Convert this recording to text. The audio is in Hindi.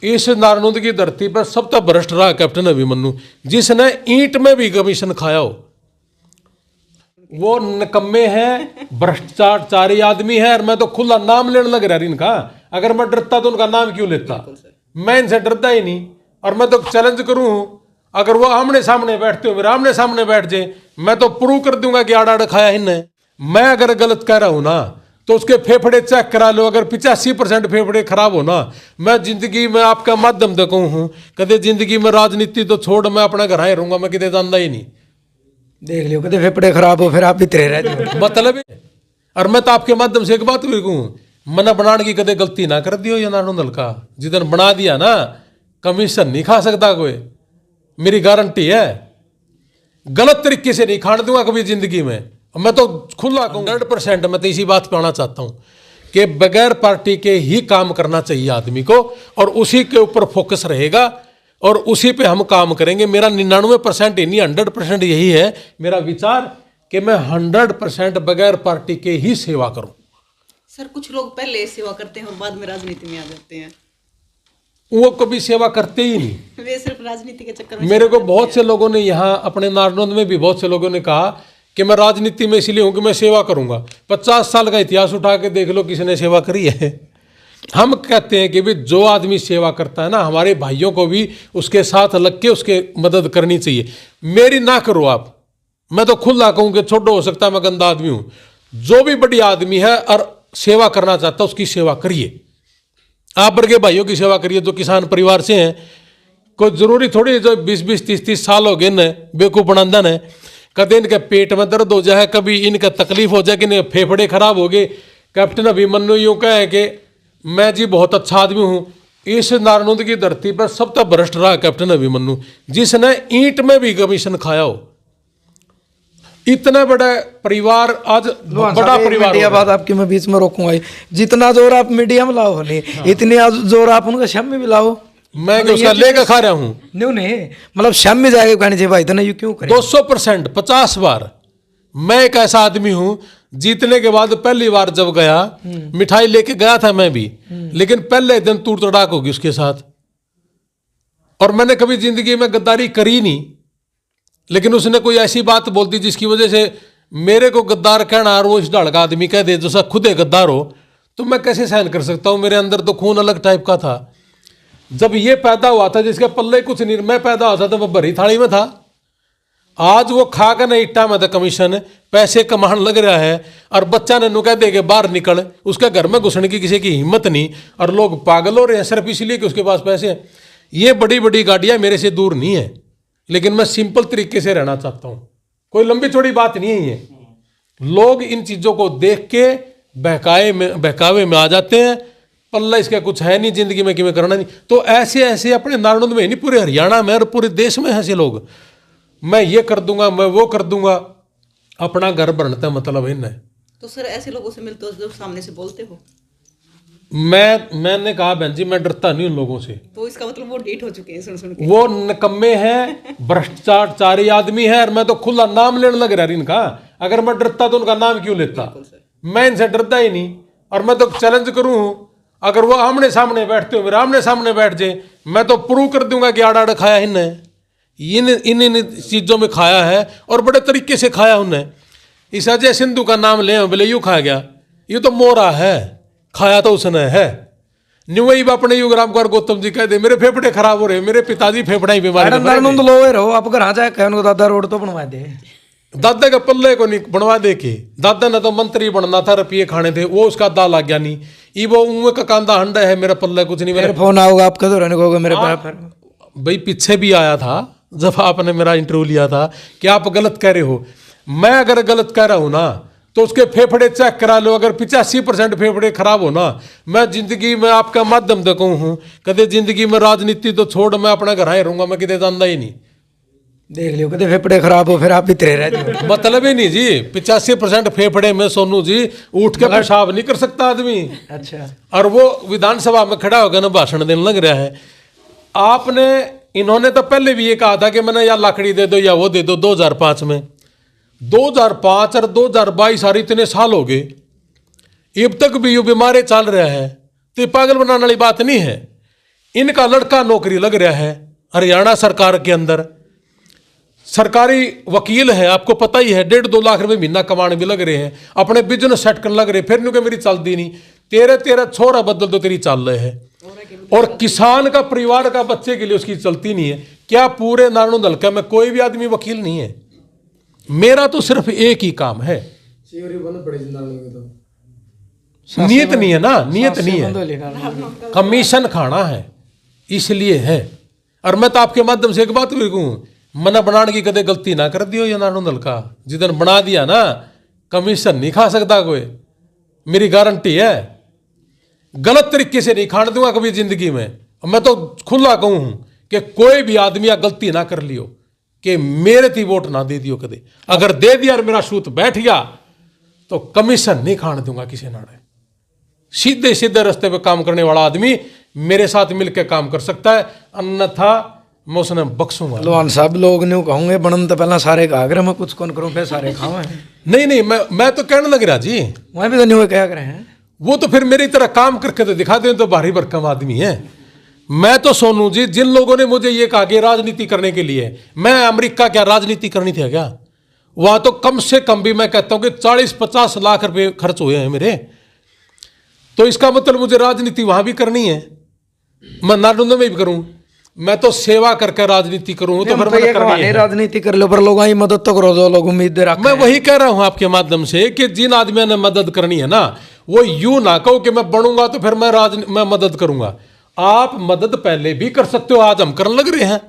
इस नारनौंद की धरती पर सबसे भ्रष्ट रहा कैप्टन अभिमन्यु, जिसने ईंट में भी कमीशन खाया हो। वो निकम्मे हैं, भ्रष्टाचारी आदमी है। और मैं तो खुला नाम लेने लग रहा इनका। अगर मैं डरता तो उनका नाम क्यों लेता? मैं इनसे डरता ही नहीं। और मैं तो चैलेंज करूं, अगर वो आमने सामने बैठते हो, मेरे आमने सामने बैठ जाए, मैं तो प्रूव कर दूंगा कि आड़ आड़ खाया इनने। मैं अगर गलत कह रहा हूं ना तो उसके फेफड़े चेक करा लो। अगर 85% फेफड़े खराब हो ना, मैं जिंदगी में आपका माध्यम देखूं हूं, कदे जिंदगी में राजनीति तो छोड़, मैं अपना घर आए रहूंगा, मैं कितने जानता ही नहीं। देख लियो कदे फेफड़े खराब हो फिर आप इतरे रहते मतलब है। और मैं तो आपके माध्यम से एक बात भी कहूं, मना बनाने की कदे गलती ना कर दियो। ये नारनौंद का जिधर बना दिया ना, कमीशन नहीं खा सकता कोई, मेरी गारंटी है। गलत तरीके से नहीं खाने दूंगा कभी जिंदगी में। मैं तो खुला कहूँ 100%। मैं तो इसी बात पे आना चाहता हूँ कि बगैर पार्टी के ही काम करना चाहिए आदमी को, और उसी के ऊपर फोकस रहेगा और उसी पे हम काम करेंगे। मेरा 99% ही नहीं 100% यही है मेरा विचार कि मैं 100% बगैर पार्टी के ही सेवा करूं। सर कुछ लोग पहले सेवा करते हैं और बाद में राजनीति में आ जाते हैं। वो कभी सेवा करते ही नहीं। वे सिर्फ राजनीति के चक्कर में। मेरे को बहुत से लोगों ने यहाँ अपने नारनौंद में भी बहुत से लोगों ने कहा कि मैं राजनीति में इसलिए हूं कि मैं सेवा करूंगा। 50 साल का इतिहास उठा के देख लो किसने सेवा करी है। हम कहते हैं कि भी जो आदमी सेवा करता है ना, हमारे भाइयों को भी उसके साथ लग के उसके मदद करनी चाहिए। मेरी ना करो आप, मैं तो खुला कहूँ कि छोटो हो सकता है मैं गंदा आदमी हूँ। जो भी बड़ी आदमी है और सेवा करना चाहता है उसकी सेवा करिए। आप वर्गे भाइयों की सेवा करिए जो किसान परिवार से हैं। कोई जरूरी थोड़ी जो 20-20, 30-30 साल हो गए न बेवकूफ बनांदा न, कभी इनके पेट में दर्द हो जाए, कभी इनका तकलीफ हो जाए कि इनके फेफड़े खराब हो गए। कैप्टन अभिमन्यु यूँ कहे कि मैं जी बहुत अच्छा आदमी हूँ। इस नारनौंद की धरती पर सबसे भ्रष्ट रहा कैप्टन अभिमन्यु, जिसने ईंट में भी कमीशन खाया हो। इतना बड़ा परिवार, आज बड़ा परिवार। मीडिया बात आपकी मैं बीच में रोकूंगा ही। जितना जोर आप मीडिया में लाओ नहीं, इतनी जोर आप उनका शम में भी लाओ। मैं उसका लेकर खा रहा हूँ। नहीं मतलब शम में जाएगा कहने चाहिए भाई, इतना यू क्यों करें? 200%, 50 बार। मैं एक ऐसा आदमी हूं, जीतने के बाद पहली बार जब गया, मिठाई लेके गया था मैं भी, लेकिन पहले दिन तूड़ तड़ाक होगी उसके साथ। और मैंने कभी जिंदगी में गद्दारी करी नहीं, लेकिन उसने कोई ऐसी बात बोल दी जिसकी वजह से मेरे को गद्दार कहना और वो इस ढाल का आदमी कह दे जैसा खुद है गद्दार हो, तो मैं कैसे सहन कर सकता हूं? मेरे अंदर तो खून अलग टाइप का था। जब ये पैदा हुआ था जिसके पल्ले कुछ नहीं, मैं पैदा हुआ था तो वो भरी थाली में था। आज वो खा कर नहीं इट्टा में था कमीशन, पैसे कमाने लग रहा है, और बच्चा ने नुकह दे के बाहर निकल, उसके घर में घुसने की किसी की हिम्मत नहीं, और लोग पागल हो रहे हैं सिर्फ इसलिए कि उसके पास पैसे हैं। ये बड़ी बड़ी गाड़ियां मेरे से दूर नहीं है, लेकिन मैं सिंपल तरीके से रहना चाहता हूं। कोई लंबी चौड़ी बात नहीं है ये। लोग इन चीजों को देख के बहकावे में आ जाते हैं। पल्ला इसका कुछ है नहीं जिंदगी में कि मैं करना नहीं। तो ऐसे ऐसे अपने नारनौंद में नहीं, पूरे हरियाणा में और पूरे देश में ऐसे लोग, मैं ये कर दूंगा, मैं वो कर दूंगा, अपना घर बनता मतलब है ना। तो सर ऐसे लोगों से मिलते हो जो सामने से बोलते हो? मैंने कहा बहन जी मैं डरता नहीं उन लोगों से। तो इसका मतलब वो ढीठ हो चुके हैं सुन के। वो निकम्मे हैं, भ्रष्टाचारी आदमी है। और मैं तो खुला नाम लेने लग रहा इनका। अगर मैं डरता तो उनका नाम क्यों लेता? मैं इनसे डरता ही नहीं। और मैं तो चैलेंज करूं, अगर वो आमने सामने बैठते हो, मेरे आमने सामने बैठ जाए, मैं तो प्रूव कर दूंगा कि आड़ आड़ खाया इनने। इन चीजों में खाया है और बड़े तरीके से खाया उन्हें। इस अजय सिंधु का नाम ले बोले यूं खा गया, ये तो मोरा है, खाया तो उसने है। न्यू वही अपने युगराम कुमार गौतम जी कहते मेरे फेफड़े खराब हो रहे, मेरे पिताजी फेफड़ा ही बीमार रहो। आप घर आ जाए कहने को दादा रोड तो बनवा दे। दादा के पल्ले को नहीं बनवा दे के, दादा ने तो मंत्री बनना था, रुपये खाने थे, वो उसका दा लग गया नहीं। ये वो उंगे का कांदा हंडा है, मेरा पल्ले कुछ नहीं। मेरा फोन आओगा आपका तो रहने को मेरे पास भाई पीछे भी आया था जब आपने मेरा इंटरव्यू लिया था कि आप गलत कह रहे हो। मैं अगर गलत कह रहा हूं ना तो उसके फेफड़े चेक करा लो। अगर 85% फेफड़े खराब हो ना, मैं जिंदगी में आपका माध्यम देखूं हूं, कदे जिंदगी में राजनीति तो छोड़, मैं अपना घर आए रहूंगा, मैं कितने जानता ही नहीं। देख लियो कदे फेफड़े खराब हो फिर आप इतरे रहते मतलब ही नहीं जी। 85% फेफड़े में सोनू जी उठ के पेशाब नहीं कर सकता आदमी। अच्छा। और वो विधानसभा में खड़ा होकर ना भाषण देने लग रहा है। आपने इन्होंने तो पहले भी ये कहा था कि मैंने या लाकड़ी दे दो या वो दे दो 2005 में। 2005 और 2022 सारे इतने साल हो गए, अब तक भी ये बीमारी चल रहा है। तो ये पागल बनाने वाली बात नहीं है। इनका लड़का नौकरी लग रहा है हरियाणा सरकार के अंदर, सरकारी वकील है, आपको पता ही है, 1.5-2 लाख रुपए महीना कमाने भी लग रहे हैं, अपने बिजनेस सेट करने लग रहे हैं, फिर न्यू के मेरी चलती नहीं, तेरे छोरा बदल दो तेरी चल रहे हैं। और किसान का परिवार का बच्चे के लिए उसकी चलती नहीं है। क्या पूरे नारायण हल्का में कोई भी आदमी वकील नहीं है? मेरा तो सिर्फ एक ही काम है, नियत नहीं है ना, नियत नहीं है, कमीशन खाना है, इसलिए है। और मैं तो आपके माध्यम से एक बात भी कहूँ, मना बनाने की कदे गलती ना कर दियो ये नारायण हल्का, जिधर बना दिया ना कमीशन नहीं खा सकता कोई, मेरी गारंटी है। गलत तरीके से नहीं खाने दूंगा कभी जिंदगी में। मैं तो खुला कहूँ कि कोई भी आदमी गलती ना कर लियो कि मेरे थी वोट ना दे दियो कदे, अगर दे दिया और मेरा सूत बैठ गया तो कमीशन नहीं खाने दूंगा किसी नाड़े। सीधे सीधे रास्ते पे काम करने वाला आदमी मेरे साथ मिलकर काम कर सकता है, अन्यथा मैं उसने बख्सूंगा। पहलवान साहब लोग न्यू कहूंगे बनन तो पहला सारे कहा कर मैं कुछ कौन करूं फिर सारे खावे। नहीं, मैं तो कहने लग रहा जी, वहां भी तो न्यू क्या कर रहे हैं, वो तो फिर मेरी तरह काम करके तो दिखा दें, तो भारी भरकम आदमी है। मैं तो सोनू जी, जिन लोगों ने मुझे ये कहा कि राजनीति करने के लिए, मैं अमेरिका क्या राजनीति करनी थी क्या? वहां तो कम से कम भी मैं कहता हूं कि 40-50 लाख रुपए खर्च हुए हैं मेरे, तो इसका मतलब मुझे राजनीति वहां भी करनी है, मैं नालंदा में भी करूं, मैं तो सेवा करके राजनीति करूं, तो फिर मैंने करनी है। राजनीति कर लो पर लोगों की मदद तो करो, जो लोग उम्मीद रखते हैं। मैं वही कह रहा हूं आपके माध्यम से कि जिन आदमियों ने मदद करनी है ना, वो यूं ना कहो कि मैं बनूंगा तो फिर मैं मदद करूंगा। आप मदद पहले भी कर सकते हो, आज हम करने लग रहे हैं।